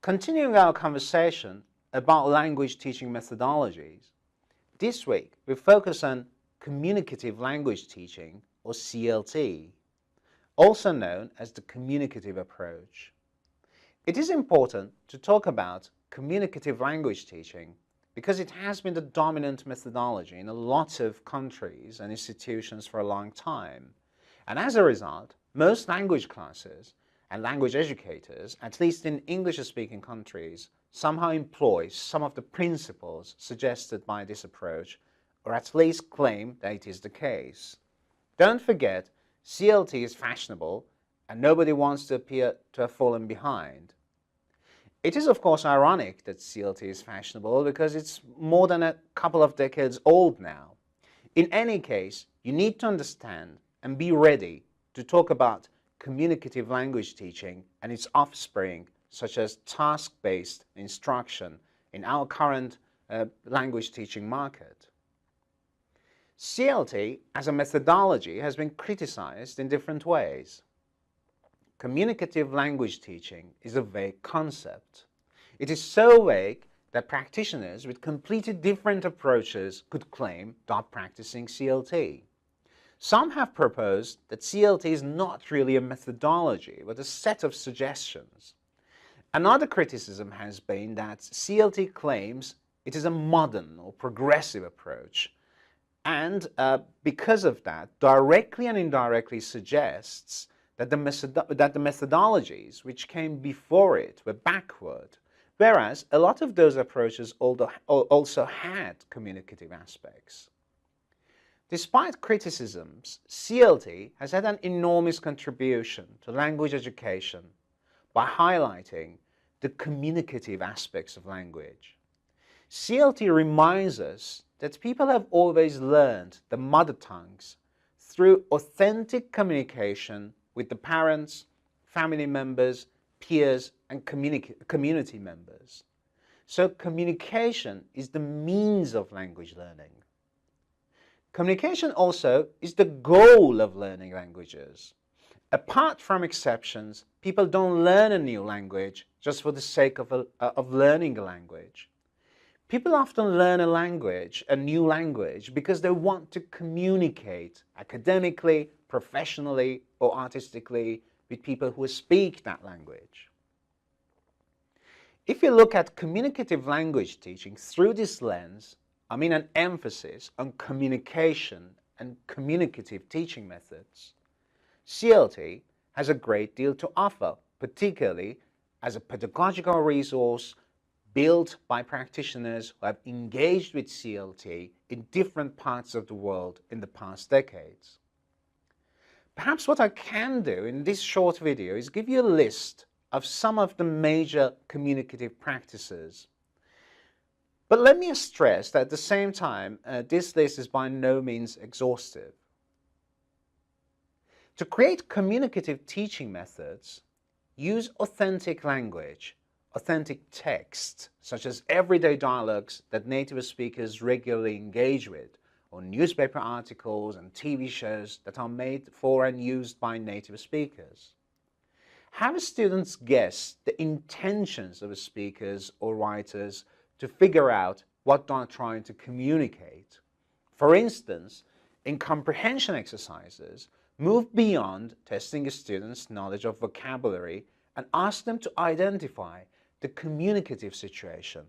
Continuing our conversation about language teaching methodologies, this week we focus on communicative language teaching, or CLT, also known as the communicative approach. It is important to talk about communicative language teaching because it has been the dominant methodology in a lot of countries and institutions for a long time. And as a result, most language classes and language educators, at least in English-speaking countries, somehow employ some of the principles suggested by this approach, or at least claim that it is the case. Don't forget, CLT is fashionable and nobody wants to appear to have fallen behind. It is of course ironic that CLT is fashionable because it's more than a couple of decades old now. In any case, you need to understand and be ready to talk about communicative language teaching and its offspring, such as task-based instruction in our current language teaching market. CLT as a methodology has been criticized in different ways. Communicative language teaching is a vague concept. It is so vague that practitioners with completely different approaches could claim they are practicing CLT. Some have proposed that CLT is not really a methodology, but a set of suggestions. Another criticism has been that CLT claims it is a modern or progressive approach, and because of that, directly and indirectly suggests that the methodologies which came before it were backward, whereas a lot of those approaches also had communicative aspects. Despite criticisms, CLT has had an enormous contribution to language education by highlighting the communicative aspects of language. CLT reminds us that people have always learned the mother tongues through authentic communication with the parents, family members, peers, and community members. So communication is the means of language learning. Communication also is the goal of learning languages. Apart from exceptions, people don't learn a new language just for the sake of learning a language. People often learn a new language, because they want to communicate academically, professionally, or artistically with people who speak that language. If you look at communicative language teaching through this lens, I mean an emphasis on communication and communicative teaching methods, CLT has a great deal to offer, particularly as a pedagogical resource built by practitioners who have engaged with CLT in different parts of the world in the past decades. Perhaps what I can do in this short video is give you a list of some of the major communicative practices. But let me stress that at the same time, this list is by no means exhaustive. To create communicative teaching methods, use authentic language, authentic text, such as everyday dialogues that native speakers regularly engage with, or newspaper articles and TV shows that are made for and used by native speakers. Have students guess the intentions of speakers or writers to figure out what they are trying to communicate. For instance, in comprehension exercises, move beyond testing a student's knowledge of vocabulary and ask them to identify the communicative situation.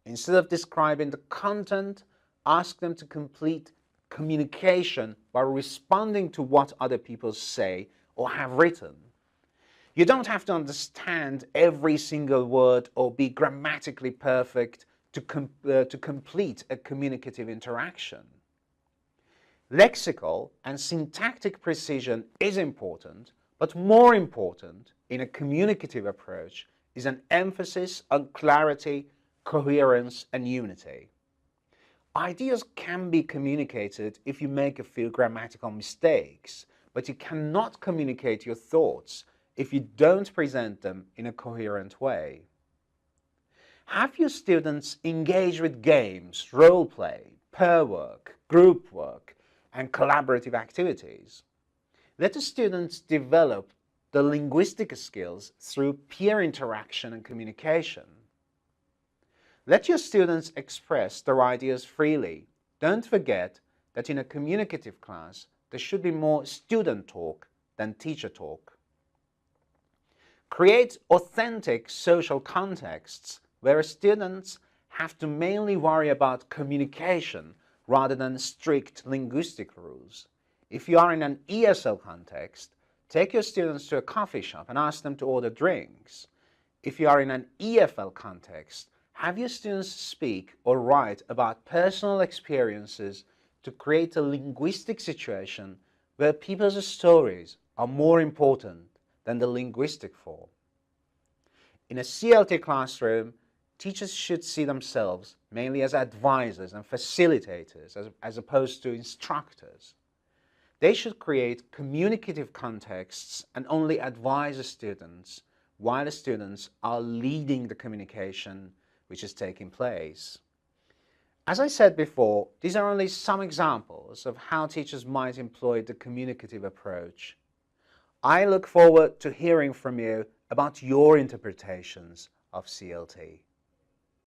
Instead of describing the content, ask them to complete communication by responding to what other people say or have written. You don't have to understand every single word or be grammatically perfect to complete a communicative interaction. Lexical and syntactic precision is important, but more important in a communicative approach is an emphasis on clarity, coherence, and unity. Ideas can be communicated if you make a few grammatical mistakes, but you cannot communicate your thoughts if you don't present them in a coherent way. Have your students engage with games, role play, pair work, group work, and collaborative activities. Let the students develop the linguistic skills through peer interaction and communication. Let your students express their ideas freely. Don't forget that in a communicative class, there should be more student talk than teacher talk. Create authentic social contexts where students have to mainly worry about communication rather than strict linguistic rules. If you are in an ESL context, take your students to a coffee shop and ask them to order drinks. If you are in an EFL context, have your students speak or write about personal experiences to create a linguistic situation where people's stories are more important than the linguistic form. In a CLT classroom, teachers should see themselves mainly as advisors and facilitators as opposed to instructors. They should create communicative contexts and only advise the students while the students are leading the communication which is taking place. As I said before, these are only some examples of how teachers might employ the communicative approach. I look forward to hearing from you about your interpretations of CLT.